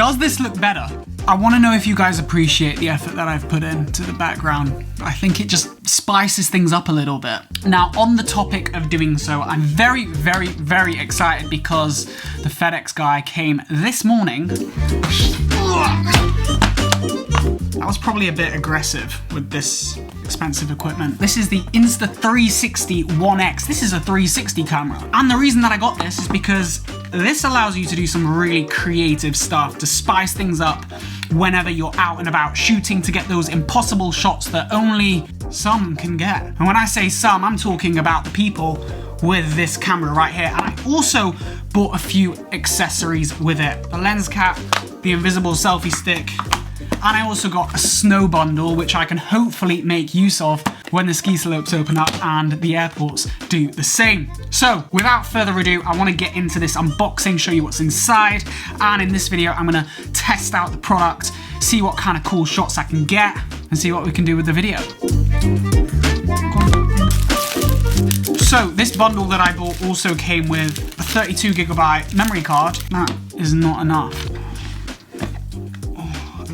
Does this look better? I want to know if you guys appreciate the effort that I've put into the background. I think it just spices things up a little bit. Now, on the topic of doing so, I'm very, very, very excited because the FedEx guy came this morning. That was probably a bit aggressive with this expensive equipment. This is the Insta360 One X. This is a 360 camera. And the reason that I got this is because this allows you to do some really creative stuff, to spice things up whenever you're out and about shooting, to get those impossible shots that only some can get. And when I say some, I'm talking about the people with this camera right here. And I also bought a few accessories with it. The lens cap, the invisible selfie stick, and I also got a snow bundle, which I can hopefully make use of when the ski slopes open up and the airports do the same. So without further ado, I want to get into this unboxing, show you what's inside. And in this video, I'm going to test out the product, see what kind of cool shots I can get, and see what we can do with the video. So this bundle that I bought also came with a 32GB memory card. That is not enough.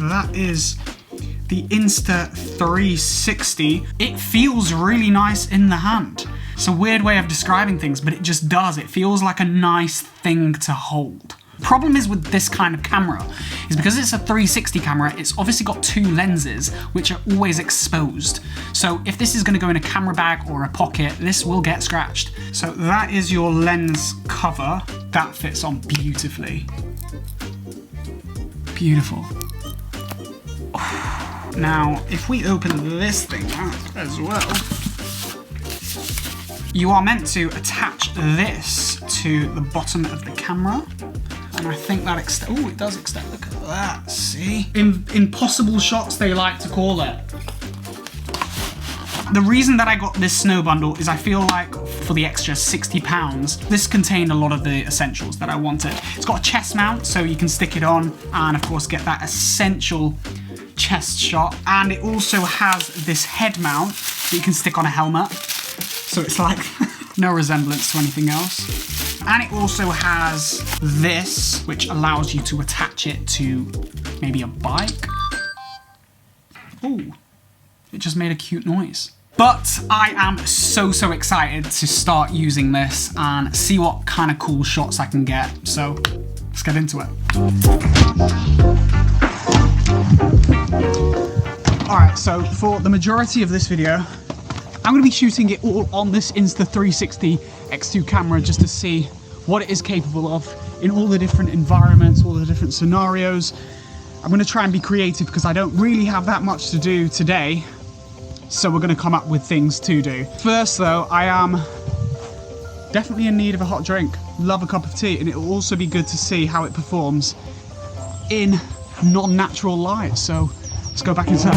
That is the Insta360. It feels really nice in the hand. It's a weird way of describing things, but it just does. It feels like a nice thing to hold. Problem is with this kind of camera is because it's a 360 camera, it's obviously got two lenses which are always exposed. So if this is going to go in a camera bag or a pocket, this will get scratched. So that is your lens cover. That fits on beautifully. Beautiful. Now, if we open this thing up as well, you are meant to attach this to the bottom of the camera. And I think that oh, it does extend, look at that, see? Impossible shots, they like to call it. The reason that I got this snow bundle is I feel like for the extra £60, this contained a lot of the essentials that I wanted. It's got a chest mount, so you can stick it on and of course get that essential chest shot. And it also has this head mount that you can stick on a helmet. So it's like no resemblance to anything else. And it also has this, which allows you to attach it to maybe a bike. Ooh, it just made a cute noise. But I am so excited to start using this and see what kind of cool shots I can get. So let's get into it. Alright, so for the majority of this video, I'm going to be shooting it all on this Insta360 X2 camera just to see what it is capable of in all the different environments, all the different scenarios. I'm going to try and be creative because I don't really have that much to do today. So we're going to come up with things to do. First though, I am definitely in need of a hot drink. Love a cup of tea, and it will also be good to see how it performs in non-natural light. So let's go back inside.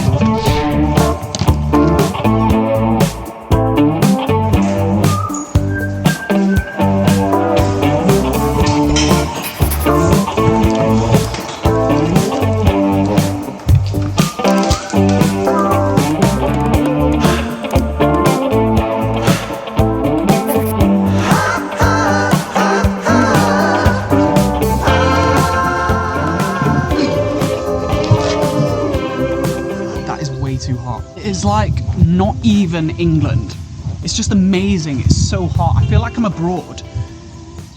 Too hot. It is like not even England. It's just amazing. It's so hot. I feel like I'm abroad.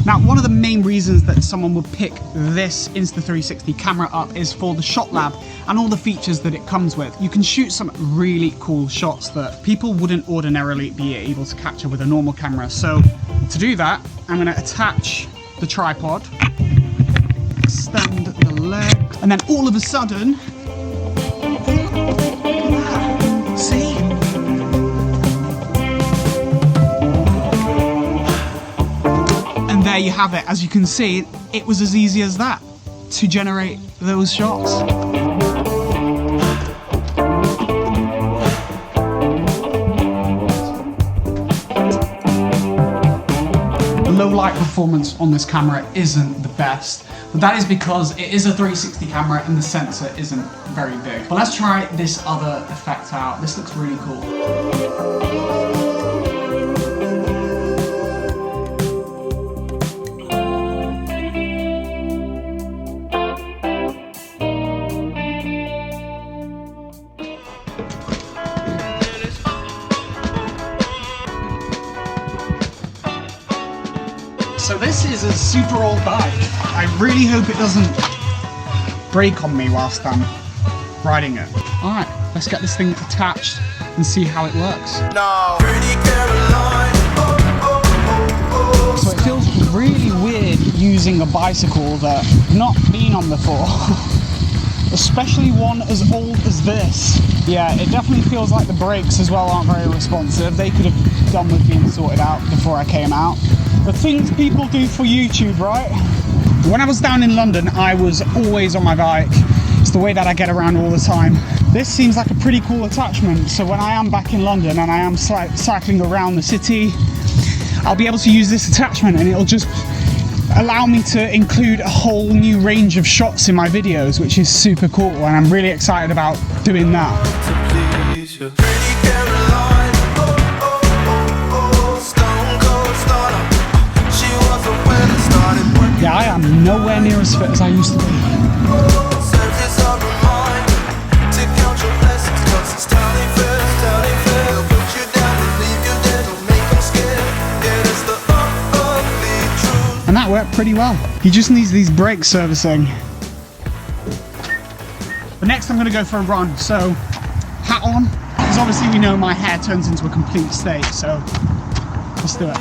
Now, one of the main reasons that someone would pick this Insta360 camera up is for the shot lab and all the features that it comes with. You can shoot some really cool shots that people wouldn't ordinarily be able to capture with a normal camera. So to do that, I'm going to attach the tripod, extend the leg, and then all of a sudden, see? And there you have it. As you can see, it was as easy as that to generate those shots. The low light performance on this camera isn't the best, but that is because it is a 360 camera and the sensor isn't very big. But let's try this other effect out. This looks really cool. So this is a super old bike. I really hope it doesn't break on me whilst I'm riding it. Alright, let's get this thing attached and see how it works. No. So it feels really weird using a bicycle that I've not been on before. Especially one as old as this. Yeah, it definitely feels like the brakes as well aren't very responsive. They could have done with being sorted out before I came out. The things people do for YouTube, right? When I was down in London, I was always on my bike. It's the way that I get around all the time. This seems like a pretty cool attachment. So when I am back in London and I am cycling around the city, I'll be able to use this attachment and it'll just allow me to include a whole new range of shots in my videos, which is super cool, and I'm really excited about doing that. Yeah, I am nowhere near as fit as I used to be. And that worked pretty well. He just needs these brakes servicing. But next I'm going to go for a run, so hat on, because obviously we know my hair turns into a complete state, so let's do it.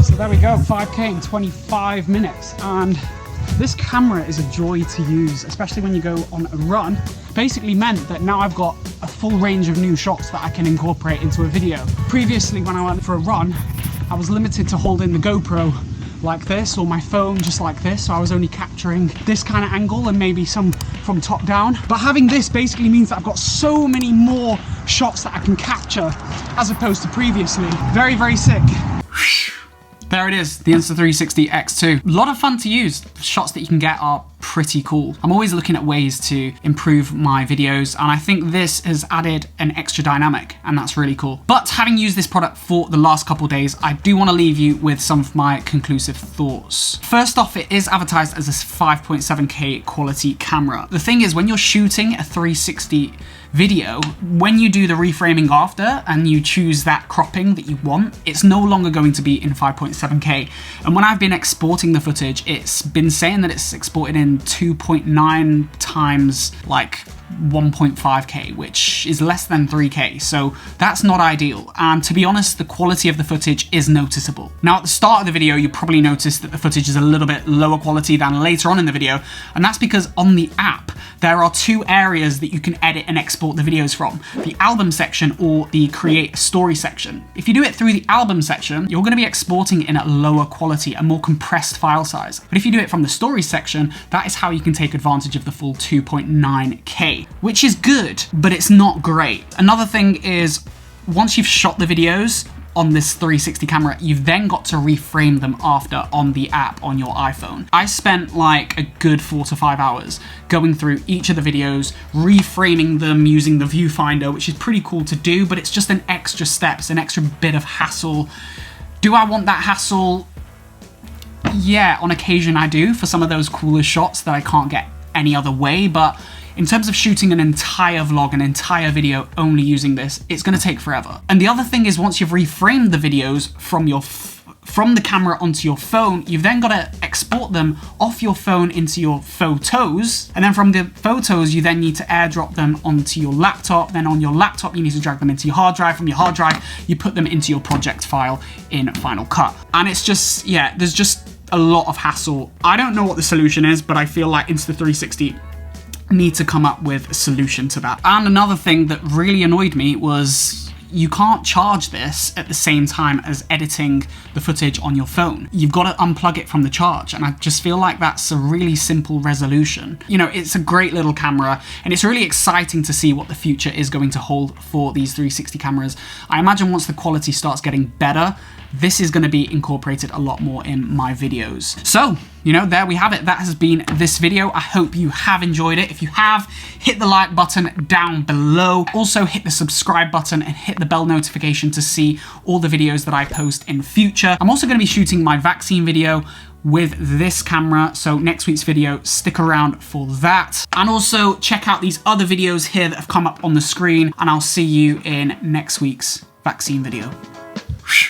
So there we go, 5K in 25 minutes, and this camera is a joy to use, especially when you go on a run. Basically meant that now I've got a full range of new shots that I can incorporate into a video. Previously, when I went for a run, I was limited to holding the GoPro like this, or my phone just like this, so I was only capturing this kind of angle and maybe some from top down. But having this basically means that I've got so many more shots that I can capture as opposed to previously. Very, very sick. There it is, the Insta360 X2. A lot of fun to use. The shots that you can get are pretty cool. I'm always looking at ways to improve my videos, and I think this has added an extra dynamic, and that's really cool. But having used this product for the last couple days, I do want to leave you with some of my conclusive thoughts. First off, it is advertised as a 5.7K quality camera. The thing is, when you're shooting a 360 video, when you do the reframing after and you choose that cropping that you want, it's no longer going to be in 5.7K. And when I've been exporting the footage, it's been saying that it's exported in 2.9 times like 1.5K, which is less than 3K, so that's not ideal. And to be honest, the quality of the footage is noticeable. Now, at the start of the video, you probably noticed that the footage is a little bit lower quality than later on in the video, and that's because on the app, there are two areas that you can edit and export the videos from: the album section or the create a story section. If you do it through the album section, you're going to be exporting in a lower quality, a more compressed file size. But if you do it from the story section, that is how you can take advantage of the full 2.9K. Which is good, but it's not great. Another thing is, once you've shot the videos on this 360 camera, you've then got to reframe them after on the app on your iPhone. I spent like a good 4 to 5 hours going through each of the videos, reframing them using the viewfinder, which is pretty cool to do, but it's just an extra step, it's an extra bit of hassle. Do I want that hassle? Yeah, on occasion I do, for some of those cooler shots that I can't get any other way, but in terms of shooting an entire vlog, an entire video only using this, it's going to take forever. And the other thing is, once you've reframed the videos from the camera onto your phone, you've then got to export them off your phone into your photos, and then from the photos you then need to airdrop them onto your laptop. Then on your laptop you need to drag them into your hard drive. From your hard drive you put them into your project file in Final Cut. And it's just, yeah, there's just a lot of hassle. I don't know what the solution is, but I feel like Insta360 need to come up with a solution to that. And another thing that really annoyed me was you can't charge this at the same time as editing the footage on your phone. You've got to unplug it from the charge, and I just feel like that's a really simple resolution. You know, it's a great little camera, and it's really exciting to see what the future is going to hold for these 360 cameras. I imagine once the quality starts getting better, this is gonna be incorporated a lot more in my videos. So, you know, there we have it. That has been this video. I hope you have enjoyed it. If you have, hit the like button down below. Also hit the subscribe button and hit the bell notification to see all the videos that I post in future. I'm also gonna be shooting my vaccine video with this camera, so next week's video, stick around for that. And also check out these other videos here that have come up on the screen, and I'll see you in next week's vaccine video.